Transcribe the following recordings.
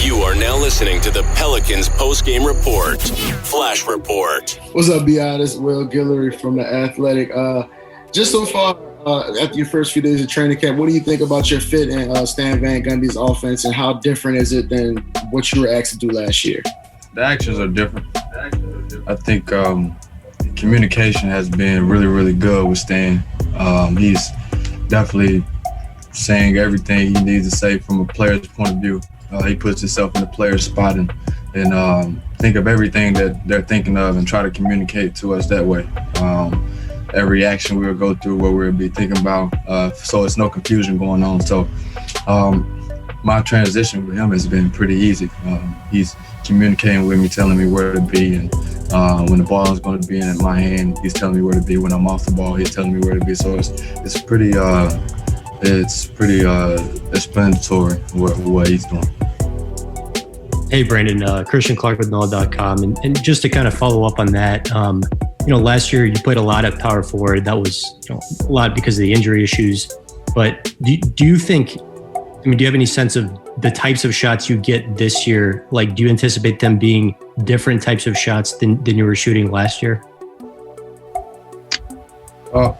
You are now listening to the Pelicans post-game report. Flash report. What's up, B.I.? This is Will Guillory from The Athletic. Just so far, after your first few days of training camp, what do you think about your fit in Stan Van Gundy's offense, and how different is it than what you were asked to do last year? The actions are different. I think communication has been really, really good with Stan. He's definitely saying everything he needs to say from a player's point of view. He puts himself in the player's spot and think of everything that they're thinking of and try to communicate to us that way. Every action we'll go through, what we'll be thinking about, so it's no confusion going on. So my transition with him has been pretty easy. He's communicating with me, telling me where to be, and when the ball is going to be in my hand, he's telling me where to be. When I'm off the ball, he's telling me where to be. So it's pretty explanatory what he's doing. Hey, Brandon, Christian Clark with NOLA.com. And just to kind of follow up on that, last year you played a lot at power forward. That was a lot because of the injury issues. But do you think, do you have any sense of the types of shots you get this year? Like, do you anticipate them being different types of shots than you were shooting last year? I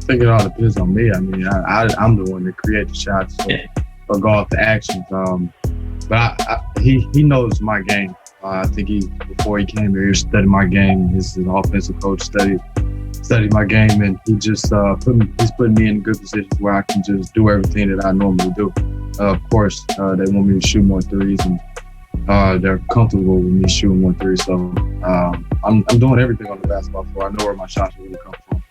think it all depends on me. I mean, I'm the one that creates the shots or go off the actions. But he knows my game. I think before he came here, he studied my game. He's an offensive coach, studied my game, and he just he's putting me in good positions where I can just do everything that I normally do. Of course, they want me to shoot more threes, and they're comfortable with me shooting more threes. So I'm doing everything on the basketball floor. I know where my shots really come from.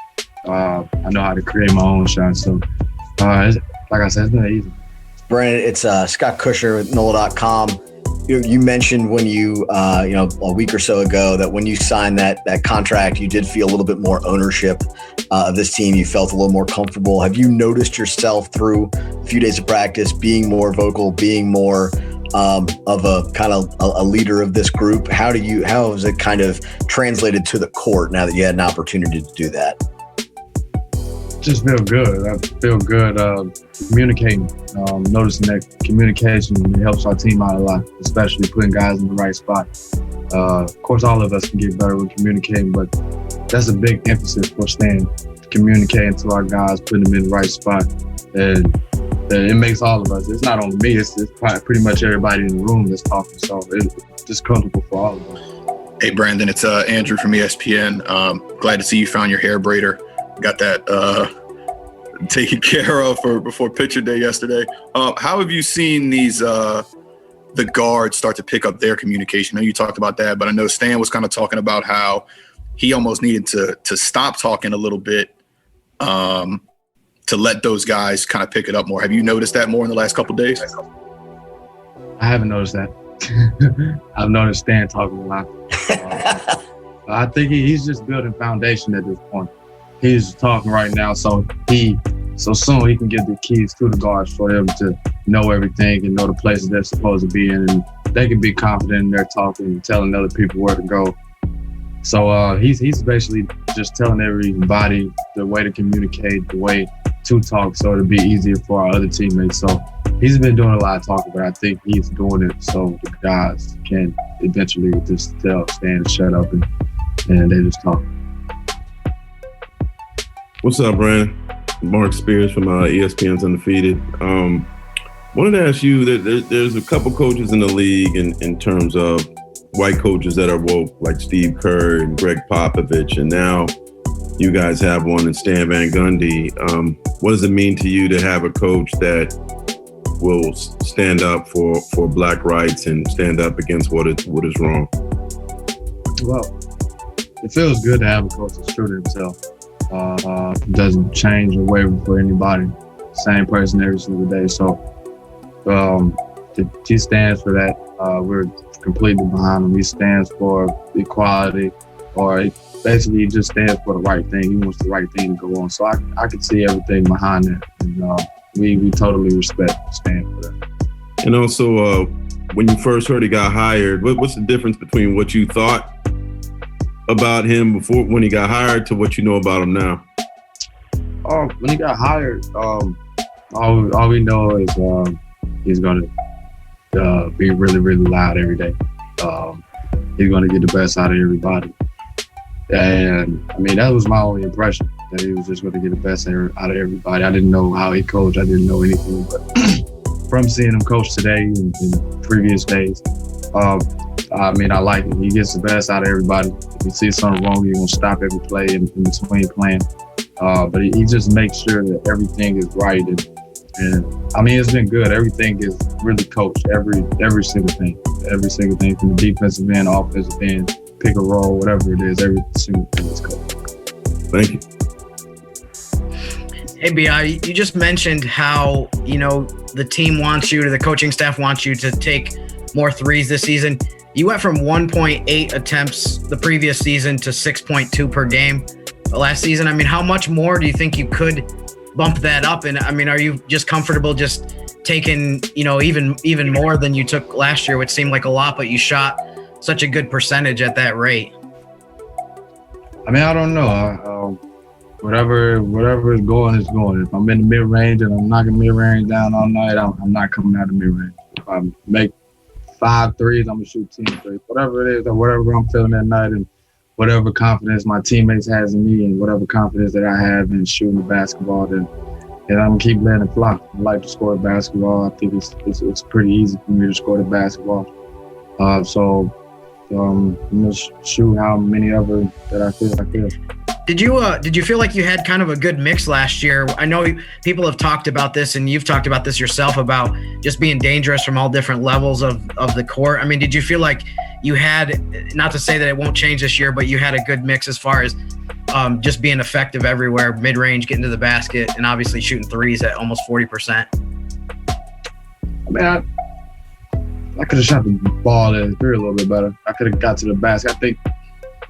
I know how to create my own shots. So, like I said, it's been easy. Brandon, it's Scott Kusher with NOLA.com. You mentioned when you, a week or so ago that when you signed that contract, you did feel a little bit more ownership of this team. You felt a little more comfortable. Have you noticed yourself through a few days of practice being more vocal, being more of a kind of a leader of this group? How has it kind of translated to the court now that you had an opportunity to do that? Just feel good. I feel good communicating, noticing that communication helps our team out a lot, especially putting guys in the right spot. Of course, all of us can get better with communicating, but that's a big emphasis for Stan, communicating to our guys, putting them in the right spot. And it makes all of us, it's not only me, it's pretty much everybody in the room that's talking, so it's just comfortable for all of us. Hey, Brandon, it's Andrew from ESPN. Glad to see you found your hair braider. Got that taken care of before picture day yesterday. How have you seen these the guards start to pick up their communication? I know you talked about that, but I know Stan was kind of talking about how he almost needed to stop talking a little bit to let those guys kind of pick it up more. Have you noticed that more in the last couple of days? I haven't noticed that. I've noticed Stan talking a lot. I think he's just building foundation at this point. He's talking right now, so soon he can get the keys to the guards for them to know everything and know the places they're supposed to be in, and they can be confident in their talking and telling other people where to go. So he's basically just telling everybody the way to communicate, the way to talk, so it'll be easier for our other teammates. So he's been doing a lot of talking, but I think he's doing it so the guys can eventually just tell Stan to shut up and they just talk. What's up, Brandon? Mark Spears from ESPN's Undefeated. Wanted to ask you that there's a couple coaches in the league in terms of white coaches that are woke, like Steve Kerr and Greg Popovich, and now you guys have one in Stan Van Gundy. What does it mean to you to have a coach that will stand up for black rights and stand up against what is wrong? Well, it feels good to have a coach that's true to himself. Doesn't change or waver for anybody. Same person every single day. So he stands for that. We're completely behind him. He stands for equality, or basically he just stands for the right thing. He wants the right thing to go on. So I could see everything behind that. And we totally respect Stan for that. And also, when you first heard he got hired, what's the difference between what you thought about him before when he got hired to what you know about him now? When he got hired, all we know is he's gonna be really, really loud every day. He's going to get the best out of everybody. And, I mean, that was my only impression, that he was just going to get the best out of everybody. I didn't know how he coached. I didn't know anything. But from seeing him coach today and previous days, I mean, I like it. He gets the best out of everybody. If he sees something wrong, he's going to stop every play in between playing. But he just makes sure that everything is right. And I mean, it's been good. Everything is really coached. Every single thing. Every single thing from the defensive end, offensive end, pick a roll, whatever it is, every single thing is coached. Thank you. Hey, B.I., you just mentioned how, the team wants you, or the coaching staff wants you to take more threes this season. You went from 1.8 attempts the previous season to 6.2 per game last season. I mean, how much more do you think you could bump that up? And I mean, are you just comfortable just taking, even more than you took last year, which seemed like a lot, but you shot such a good percentage at that rate? I mean, I don't know. Whatever is going is going. If I'm in the mid-range and I'm knocking mid-range down all night, I'm not coming out of mid-range. If I make 5 threes, I'm going to shoot 10 threes. Whatever it is, or whatever I'm feeling that night, and whatever confidence my teammates has in me, and whatever confidence that I have in shooting the basketball, then I'm going to keep letting it fly. I like to score the basketball. I think it's pretty easy for me to score the basketball. So I'm going to shoot how many ever that I feel like this. Did you feel like you had kind of a good mix last year? I know people have talked about this, and you've talked about this yourself, about just being dangerous from all different levels of the court. I mean, did you feel like you had, not to say that it won't change this year, but you had a good mix as far as just being effective everywhere, mid-range, getting to the basket, and obviously shooting threes at almost 40%? I mean, I could have shot the ball at 3 a little bit better. I could have got to the basket. I think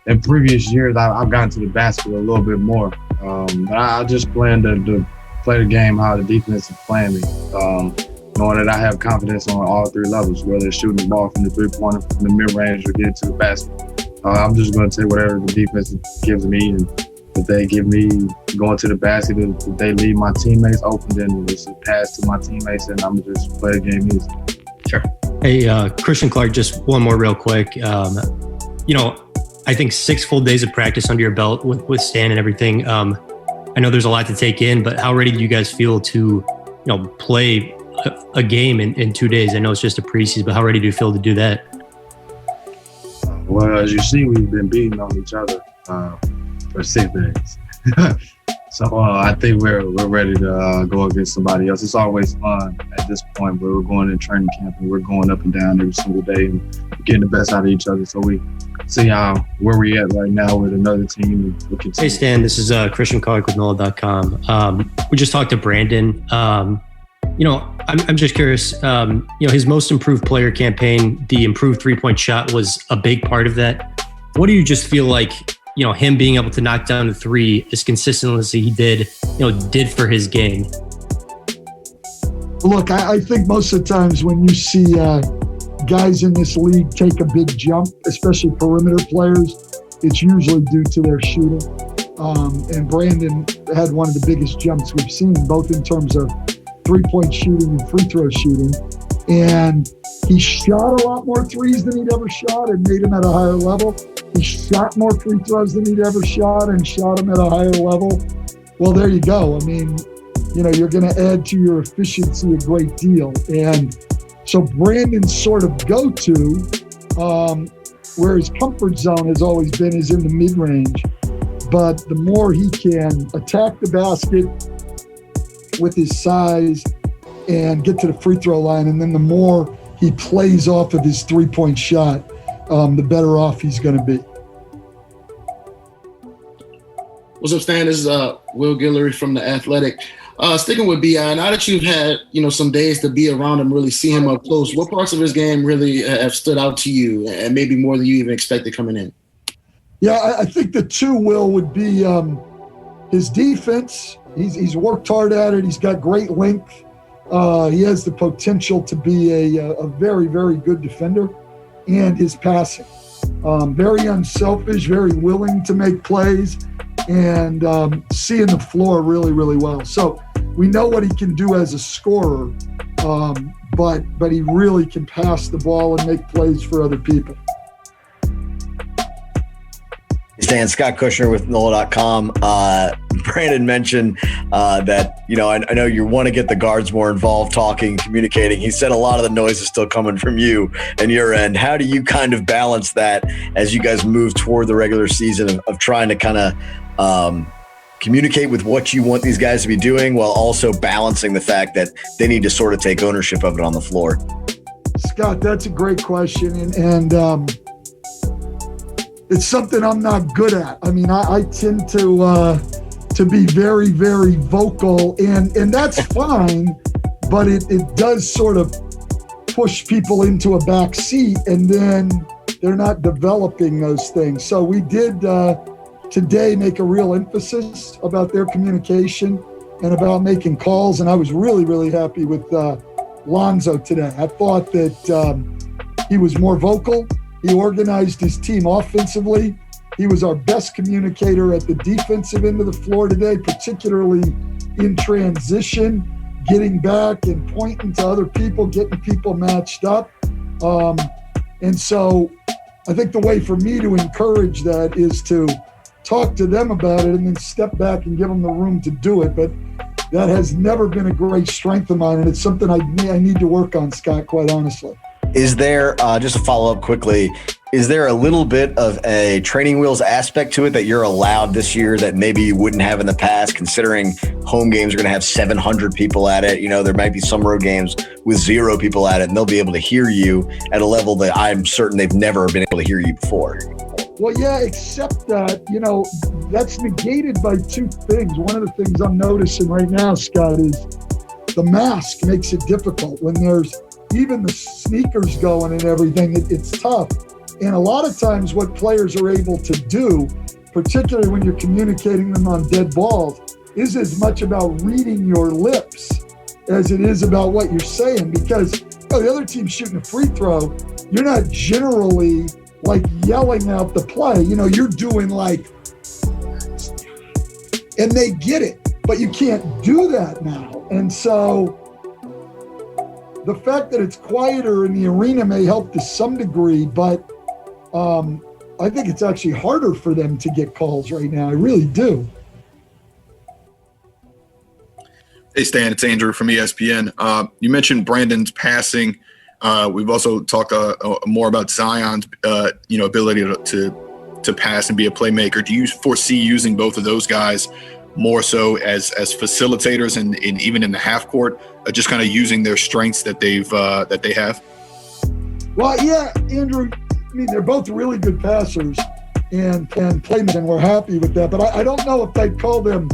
in previous years, I've gotten to the basket a little bit more. But I just plan to play the game how the defense is playing me, knowing that I have confidence on all 3 levels, whether it's shooting the ball from the three-pointer, from the mid-range, or getting to the basket. I'm just going to take whatever the defense gives me, and if they give me going to the basket, if they leave my teammates open, then it's a pass to my teammates, and I'm going to just play the game easy. Sure. Hey, Christian Clark, just one more real quick. I think 6 full days of practice under your belt with Stan and everything. I know there's a lot to take in, but how ready do you guys feel to, play a game in 2 days? I know it's just a preseason, but how ready do you feel to do that? Well, as you see, we've been beating on each other for 6 days. So I think we're ready to go against somebody else. It's always fun at this point, but we're going in training camp and we're going up and down every single day and getting the best out of each other. So we see where we're at right now with another team. Hey, Stan, this is Christian Clark with NOLA.com. We just talked to Brandon. I'm just curious, his most improved player campaign, the improved 3-point shot was a big part of that. What do you just feel like, him being able to knock down the 3 as consistently as he did for his game? Look, I think most of the times when you see guys in this league take a big jump, especially perimeter players, it's usually due to their shooting. And Brandon had one of the biggest jumps we've seen, both in terms of 3-point shooting and free throw shooting. And he shot a lot more threes than he'd ever shot and made them at a higher level. He shot more free throws than he'd ever shot and shot them at a higher level. Well, there you go. I mean, you're going to add to your efficiency a great deal. And so Brandon's sort of go-to, where his comfort zone has always been, is in the mid-range. But the more he can attack the basket with his size and get to the free throw line, and then the more he plays off of his 3-point shot, the better off he's going to be. What's up, Stan? This is Will Guillory from The Athletic. Sticking with B.I., now that you've had some days to be around him, really see him up close, what parts of his game really have stood out to you, and maybe more than you even expected coming in? Yeah, I think the 2, Will, would be his defense. He's worked hard at it. He's got great length. He has the potential to be a very, very good defender. And his passing. Very unselfish, very willing to make plays, and seeing the floor really, really well. So we know what he can do as a scorer, but he really can pass the ball and make plays for other people. Stan, Scott Kushner with NOLA.com. Brandon mentioned that, I know you want to get the guards more involved, talking, communicating. He said a lot of the noise is still coming from you and your end. How do you kind of balance that as you guys move toward the regular season of trying to kind of communicate with what you want these guys to be doing while also balancing the fact that they need to sort of take ownership of it on the floor? Scott, that's a great question. And it's something I'm not good at. I mean, I tend to be very, very vocal, and that's fine, but it does sort of push people into a back seat, and then they're not developing those things. So we did today make a real emphasis about their communication and about making calls, and I was really, really happy with Lonzo today. I thought that he was more vocal. He organized his team offensively. He was our best communicator at the defensive end of the floor today, particularly in transition, getting back and pointing to other people, getting people matched up. And so I think the way for me to encourage that is to talk to them about it and then step back and give them the room to do it. But that has never been a great strength of mine, and it's something I need to work on, Scott, quite honestly. Is there, just to follow up quickly, is there a little bit of a training wheels aspect to it that you're allowed this year that maybe you wouldn't have in the past, considering home games are going to have 700 people at it? There might be some road games with 0 people at it, and they'll be able to hear you at a level that I'm certain they've never been able to hear you before. Well, yeah, except that, that's negated by 2 things. One of the things I'm noticing right now, Scott, is the mask makes it difficult. When there's even the sneakers going and everything, it's tough. And a lot of times what players are able to do, particularly when you're communicating them on dead balls, is as much about reading your lips as it is about what you're saying. Because the other team's shooting a free throw, you're not generally like yelling out the play. You're doing like, and they get it, but you can't do that now. And so the fact that it's quieter in the arena may help to some degree, but I think it's actually harder for them to get calls right now. I really do. Hey, Stan, it's Andrew from ESPN. You mentioned Brandon's passing. We've also talked more about Zion's ability to pass and be a playmaker. Do you foresee using both of those guys more so as facilitators and even in the half court, just kind of using their strengths that they have? Well, yeah, Andrew. I mean, they're both really good passers and playmakers, and we're happy with that. But I don't know if I'd call them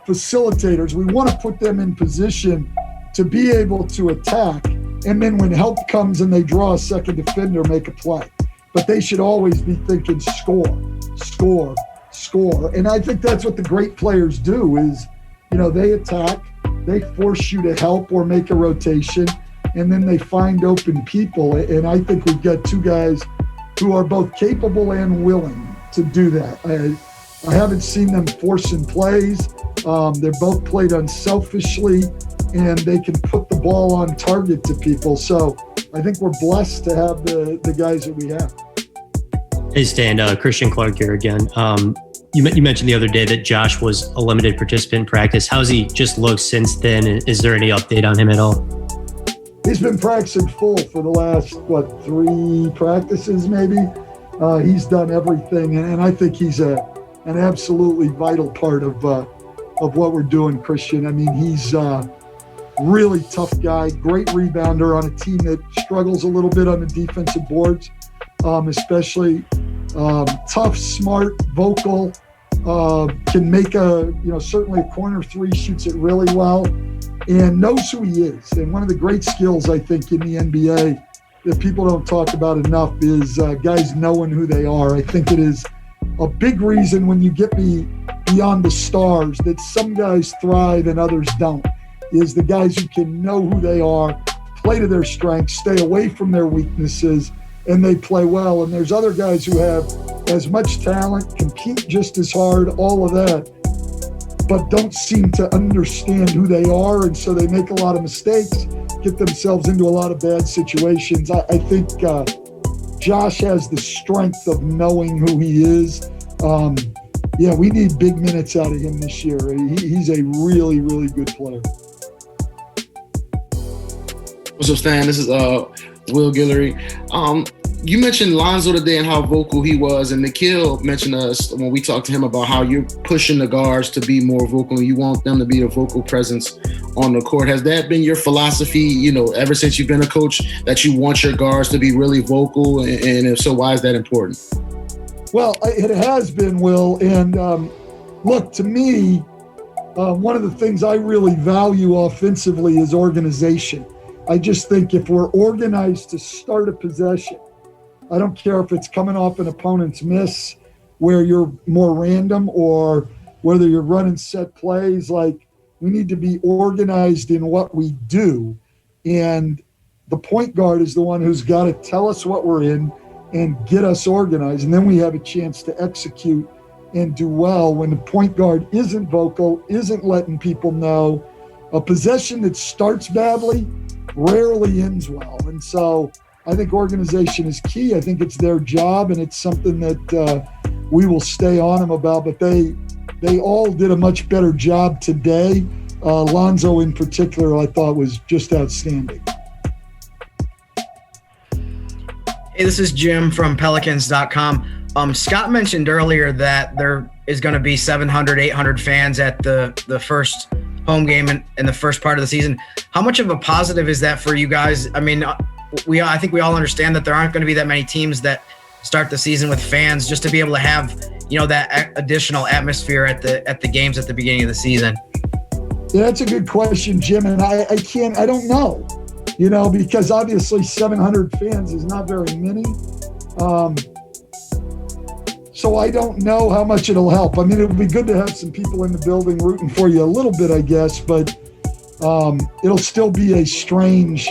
facilitators. We want to put them in position to be able to attack, and then when help comes and they draw a second defender, make a play. But they should always be thinking score. And I think that's what the great players do is, they attack, they force you to help or make a rotation, and then they find open people. And I think we've got 2 guys who are both capable and willing to do that. I haven't seen them forcing plays. They're both played unselfishly, and they can put the ball on target to people. So I think we're blessed to have the guys that we have. Hey, Stan, Christian Clark here again. You mentioned the other day that Josh was a limited participant in practice. How's he just looked since then? Is there any update on him at all? He's been practicing full for the last, 3 practices maybe. He's done everything, and I think he's an absolutely vital part of what we're doing, Christian. I mean, he's a really tough guy, great rebounder on a team that struggles a little bit on the defensive boards, especially tough, smart, vocal, can make certainly a corner 3, shoots it really well, and knows who he is. And one of the great skills, I think, in the NBA that people don't talk about enough is guys knowing who they are. I think it is a big reason when you get beyond the stars that some guys thrive and others don't, is the guys who can know who they are, play to their strengths, stay away from their weaknesses, and they play well. And there's other guys who have as much talent, compete just as hard, all of that, but don't seem to understand who they are. And so they make a lot of mistakes, get themselves into a lot of bad situations. I think Josh has the strength of knowing who he is. We need big minutes out of him this year. He's a really, really good player. What's up, Stan? This is Will Guillory. You mentioned Lonzo today and how vocal he was, and Nikhil mentioned us when we talked to him about how you're pushing the guards to be more vocal. You want them to be a vocal presence on the court. Has that been your philosophy, ever since you've been a coach, that you want your guards to be really vocal? And if so, why is that important? Well, it has been, Will. And look, to me, one of the things I really value offensively is organization. I just think if we're organized to start a possession, I don't care if it's coming off an opponent's miss where you're more random or whether you're running set plays, like we need to be organized in what we do. And the point guard is the one who's got to tell us what we're in and get us organized. And then we have a chance to execute and do well. When the point guard isn't vocal, isn't letting people know, a possession that starts badly rarely ends well. And so I think organization is key. I think it's their job, and it's something that we will stay on them about. But they all did a much better job today. Lonzo in particular, I thought was just outstanding. Hey, this is Jim from Pelicans.com. Scott mentioned earlier that there is going to be 700, 800 fans at the first home game in the first part of the season. How much of a positive is that for you guys? I mean, I think we all understand that there aren't going to be that many teams that start the season with fans. Just to be able to have, that additional atmosphere at the games at the beginning of the season. Yeah, that's a good question, Jim. And I don't know, because obviously 700 fans is not very many. So I don't know how much it'll help. I mean, it would be good to have some people in the building rooting for you a little bit, I guess, but it'll still be a strange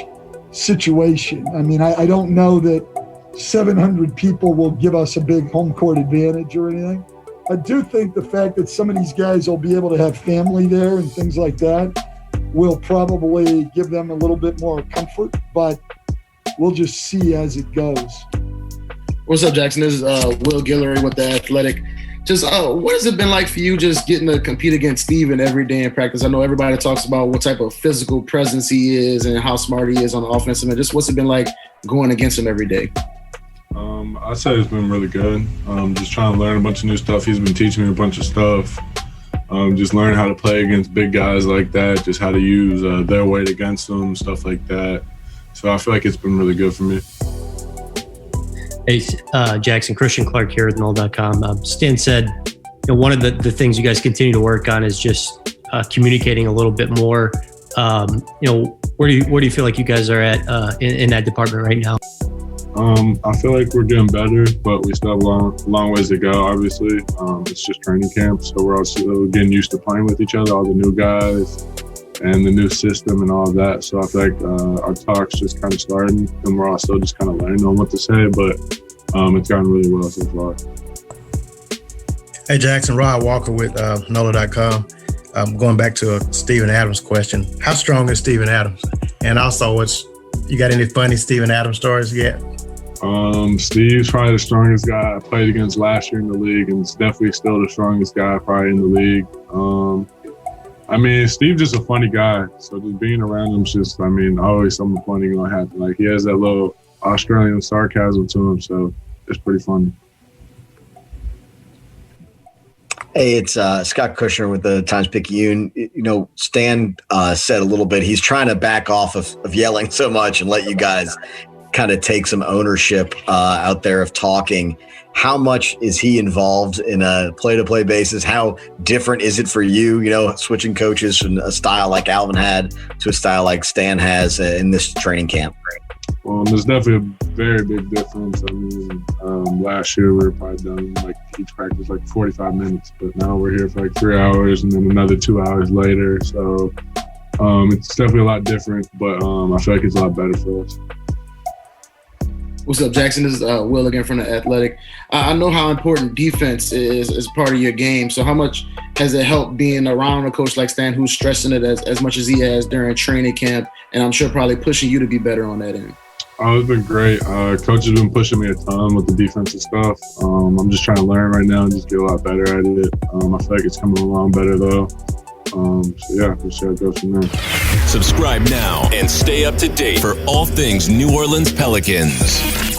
situation. I mean, I don't know that 700 people will give us a big home court advantage or anything. I do think the fact that some of these guys will be able to have family there and things like that will probably give them a little bit more comfort, but we'll just see as it goes. What's up, Jackson? This is Will Guillory with The Athletic. Just what has it been like for you just getting to compete against Steven every day in practice? I know everybody talks about what type of physical presence he is and how smart he is on the offensive end. Just what's it been like going against him every day? I'd say it's been really good. Just trying to learn a bunch of new stuff. He's been teaching me a bunch of stuff. Just learning how to play against big guys like that, just how to use their weight against them, stuff like that. So I feel like it's been really good for me. Hey, Jackson, Christian Clark here at Null.com. Stan said, one of the things you guys continue to work on is just communicating a little bit more. Where do you feel like you guys are at in that department right now? I feel like we're getting better, but we still have a long ways to go, obviously. It's just training camp, so we're also getting used to playing with each other, all the new guys and the new system and all of that. So I feel like our talk's just kind of starting, and we're all still just kind of learning on what to say, but it's gone really well so far. Hey, Jackson, Rod Walker with NOLA.com. Going back to a Steven Adams question. How strong is Steven Adams? And also, you got any funny Steven Adams stories yet? Steve's probably the strongest guy I played against last year in the league, and it's definitely still the strongest guy probably in the league. Steve's just a funny guy, so just being around him's just, always something funny gonna happen. Like, he has that little Australian sarcasm to him, so it's pretty funny. Hey, it's Scott Kushner with the Times-Picayune. Stan said a little bit, he's trying to back off of yelling so much and let you guys kind of take some ownership out there of talking. How much is he involved in a play-to-play basis? How different is it for you, switching coaches from a style like Alvin had to a style like Stan has in this training camp? There's definitely a very big difference. Last year we were probably done each practice 45 minutes, but now we're here for 3 hours and then another 2 hours later. So it's definitely a lot different, but I feel like it's a lot better for us. What's up, Jackson? This is Will again from The Athletic. I know how important defense is as part of your game. So how much has it helped being around a coach like Stan who's stressing it as much as he has during training camp? And I'm sure probably pushing you to be better on that end. Oh, it's been great. Coach has been pushing me a ton with the defensive stuff. I'm just trying to learn right now and just get a lot better at it. I feel like it's coming along better though. So yeah, we'll see how it goes from there. Subscribe now and stay up to date for all things New Orleans Pelicans.